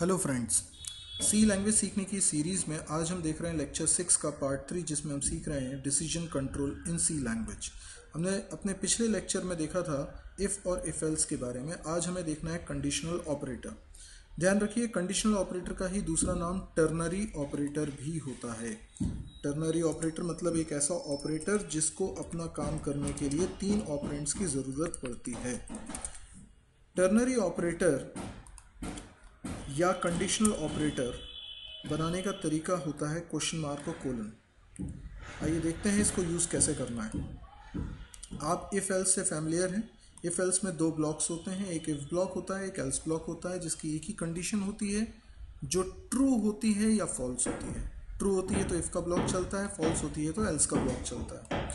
Hello friends, सी language सीखने की series में आज हम देख रहे हैं लेक्चर 6 का पार्ट 3, जिसमें हम सीख रहे हैं decision control in C language. हमने अपने पिछले लेक्चर में देखा था इफ़ और इफ एल्स के बारे में। आज हमें देखना है कंडीशनल ऑपरेटर। ध्यान रखिए, कंडीशनल ऑपरेटर का ही दूसरा नाम टर्नरी ऑपरेटर भी होता है। टर्नरी ऑपरेटर मतलब एक ऐसा ऑपरेटर जिसको अपना काम करने के लिए 3 ऑपरेंड्स की ज़रूरत पड़ती है। टर्नरी ऑपरेटर या कंडीशनल ऑपरेटर बनाने का तरीका होता है क्वेश्चन मार्क और कोलन। आइए देखते हैं इसको यूज़ कैसे करना है। आप इफ़ एल्स से फैमिलियर हैं। इफ़ एल्स में 2 ब्लॉक्स होते हैं, एक इफ़ ब्लॉक होता है, एक एल्स ब्लॉक होता है, जिसकी एक ही कंडीशन होती है जो ट्रू होती है या फॉल्स होती है। ट्रू होती है तो इफ़ का ब्लॉक चलता है, फॉल्स होती है तो एल्स का ब्लॉक चलता है।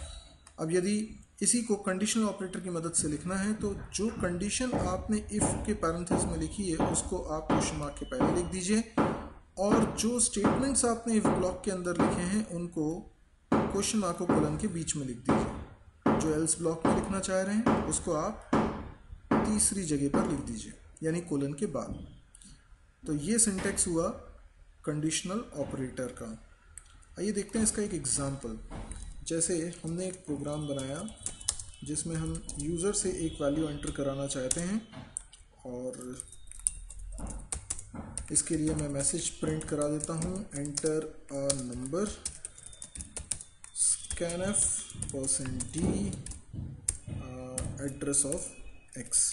अब यदि इसी को कंडीशनल ऑपरेटर की मदद से लिखना है तो जो कंडीशन आपने इफ़ के पैरेंथेसिस में लिखी है उसको आप क्वेश्चन मार्क के पहले लिख दीजिए, और जो स्टेटमेंट्स आपने इफ़ ब्लॉक के अंदर लिखे हैं उनको क्वेश्चन मार्क और कोलन के बीच में लिख दीजिए। जो एल्स ब्लॉक में लिखना चाह रहे हैं उसको आप तीसरी जगह पर लिख दीजिए, यानी कोलन के बाद। तो ये सिंटेक्स हुआ कंडीशनल ऑपरेटर का। आइए देखते हैं इसका एक एग्जाम्पल। जैसे हमने एक प्रोग्राम बनाया जिसमें हम यूज़र से एक वैल्यू एंटर कराना चाहते हैं, और इसके लिए मैं मैसेज प्रिंट करा देता हूँ, enter a number scanf %d address of x।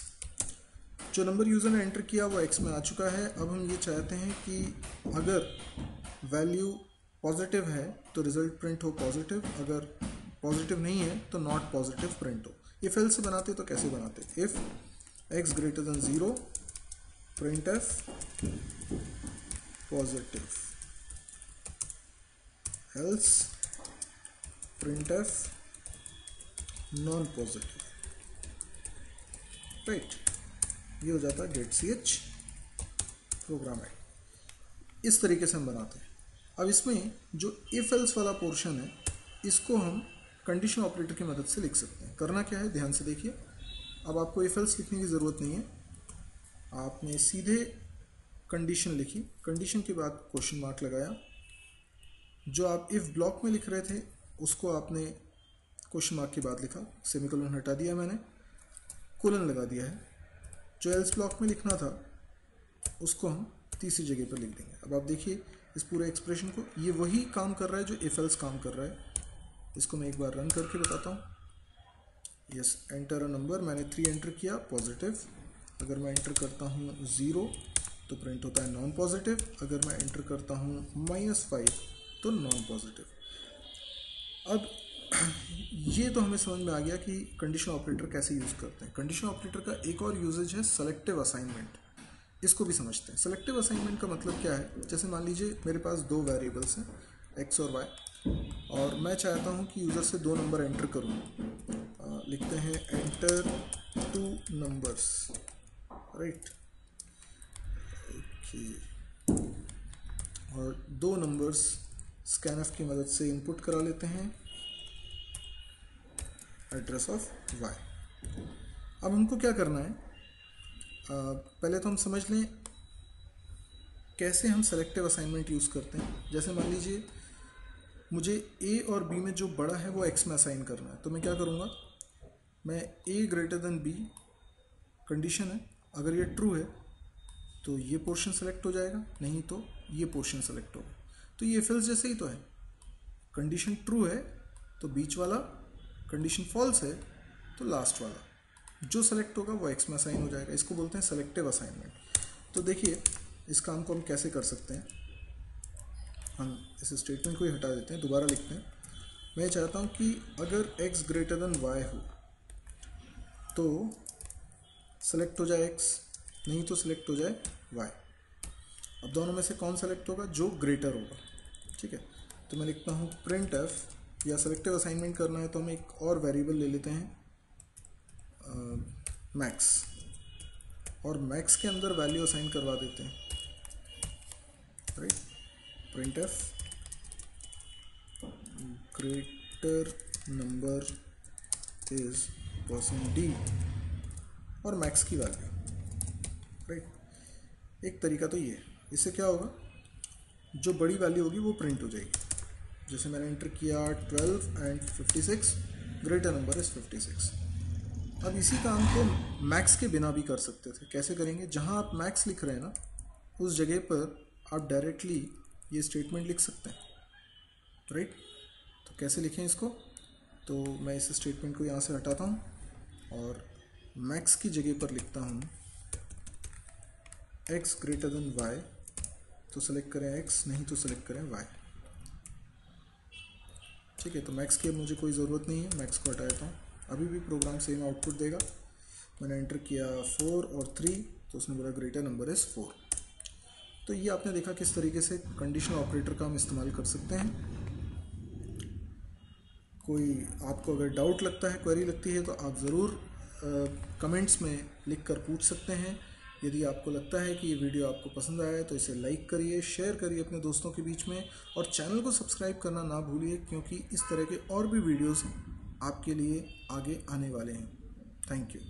जो नंबर यूज़र ने एंटर किया वो x में आ चुका है। अब हम ये चाहते हैं कि अगर वैल्यू पॉजिटिव है तो रिजल्ट प्रिंट हो पॉजिटिव, अगर पॉजिटिव नहीं है तो नॉट पॉजिटिव प्रिंट हो। इफ एल्स से बनाते तो कैसे बनाते? If x greater than 0 print F positive, else print F non positive. Right, ये हो जाता है गेट ch प्रोग्राम है। इस तरीके से हम बनाते हैं। अब इसमें जो इफ एल्स वाला पोर्शन है इसको हम कंडीशन ऑपरेटर की मदद से लिख सकते हैं। करना क्या है, ध्यान से देखिए। अब आपको इफ एल्स लिखने की ज़रूरत नहीं है, आपने सीधे कंडीशन लिखी, कंडीशन के बाद क्वेश्चन मार्क लगाया। जो आप इफ ब्लॉक में लिख रहे थे उसको आपने क्वेश्चन मार्क के बाद लिखा, सेमीकोलन हटा दिया मैंने, कोलन लगा दिया है। जो एल्स ब्लॉक में लिखना था उसको हम तीसरी जगह पर लिख देंगे। अब आप देखिए इस पूरे एक्सप्रेशन को, ये वही काम कर रहा है जो इफ एल्स काम कर रहा है। इसको मैं एक बार रन करके बताता हूँ। यस, एंटर अ नंबर, मैंने 3 एंटर किया पॉजिटिव। अगर मैं एंटर करता हूँ 0 तो प्रिंट होता है नॉन पॉजिटिव, अगर मैं एंटर करता हूँ -5 तो नॉन पॉजिटिव। अब ये तो हमें समझ में आ गया कि कंडीशन ऑपरेटर कैसे यूज़ करते हैं। कंडीशन ऑपरेटर का एक और यूजेज है सेलेक्टिव असाइनमेंट। इसको भी समझते हैं। सेलेक्टिव असाइनमेंट का मतलब क्या है? जैसे मान लीजिए मेरे पास 2 वेरिएबल्स हैं x और y, और मैं चाहता हूँ कि यूज़र से 2 नंबर एंटर करूँ। लिखते हैं एंटर 2 नंबर्स, राइट, ओके। और 2 नंबर्स स्कैनफ की मदद से इनपुट करा लेते हैं एड्रेस ऑफ y। अब हमको क्या करना है, पहले तो हम समझ लें कैसे हम सेलेक्टिव असाइनमेंट यूज़ करते हैं। जैसे मान लीजिए मुझे a और b में जो बड़ा है वो x में असाइन करना है, तो मैं क्या करूँगा, मैं a greater than b condition है, अगर ये ट्रू है तो ये पोर्शन सेलेक्ट हो जाएगा, नहीं तो ये पोर्शन सेलेक्ट होगा। तो ये इफ एल्स जैसे ही तो है। कंडीशन ट्रू है तो बीच वाला, कंडीशन फॉल्स है तो लास्ट वाला, जो सेलेक्ट होगा वो x में असाइन हो जाएगा। इसको बोलते हैं सेलेक्टिव असाइनमेंट। तो देखिए इस काम को हम कैसे कर सकते हैं। हम इस स्टेटमेंट को ही हटा देते हैं, दोबारा लिखते हैं। मैं चाहता हूँ कि अगर x ग्रेटर देन y हो तो सेलेक्ट हो जाए x, नहीं तो सेलेक्ट हो जाए y। अब दोनों में से कौन सेलेक्ट होगा? जो ग्रेटर होगा, ठीक है। तो मैं लिखता हूँ प्रिंट एफ, या सेलेक्टिव असाइनमेंट करना है तो हम एक और वेरिएबल ले लेते हैं मैक्स, और मैक्स के अंदर वैल्यू असाइन करवा देते हैं, right. Print F greater number is %d और मैक्स की वैल्यू, राइट। एक तरीका तो ये है। इससे क्या होगा, जो बड़ी वैल्यू होगी वो प्रिंट हो जाएगी। जैसे मैंने एंटर किया 12 एंड 56, ग्रेटर नंबर इज़ 56। अब इसी काम को मैक्स के बिना भी कर सकते थे। कैसे करेंगे, जहाँ आप मैक्स लिख रहे हैं ना उस जगह पर आप डायरेक्टली ये स्टेटमेंट लिख सकते हैं, राइट। तो कैसे लिखें इसको, तो मैं इस स्टेटमेंट को यहाँ से हटाता हूँ और मैक्स की जगह पर लिखता हूँ x ग्रेटर देन y, तो सेलेक्ट करें x, नहीं तो सेलेक्ट करें y। ठीक है, तो मैक्स की अब मुझे कोई ज़रूरत नहीं है, मैक्स को हटा देता हूँ। अभी भी प्रोग्राम सेम आउटपुट देगा। मैंने एंटर किया 4 और 3, तो उसने बोला ग्रेटर नंबर इज़ 4। तो ये आपने देखा किस तरीके से कंडीशनल ऑपरेटर का हम इस्तेमाल कर सकते हैं। कोई आपको अगर डाउट लगता है, क्वेरी लगती है, तो आप ज़रूर कमेंट्स में लिख कर पूछ सकते हैं। यदि आपको लगता है कि ये वीडियो आपको पसंद आया है तो इसे लाइक करिए, शेयर करिए अपने दोस्तों के बीच में, और चैनल को सब्सक्राइब करना ना भूलिए, क्योंकि इस तरह के और भी वीडियोस आपके लिए आगे आने वाले हैं। Thank you.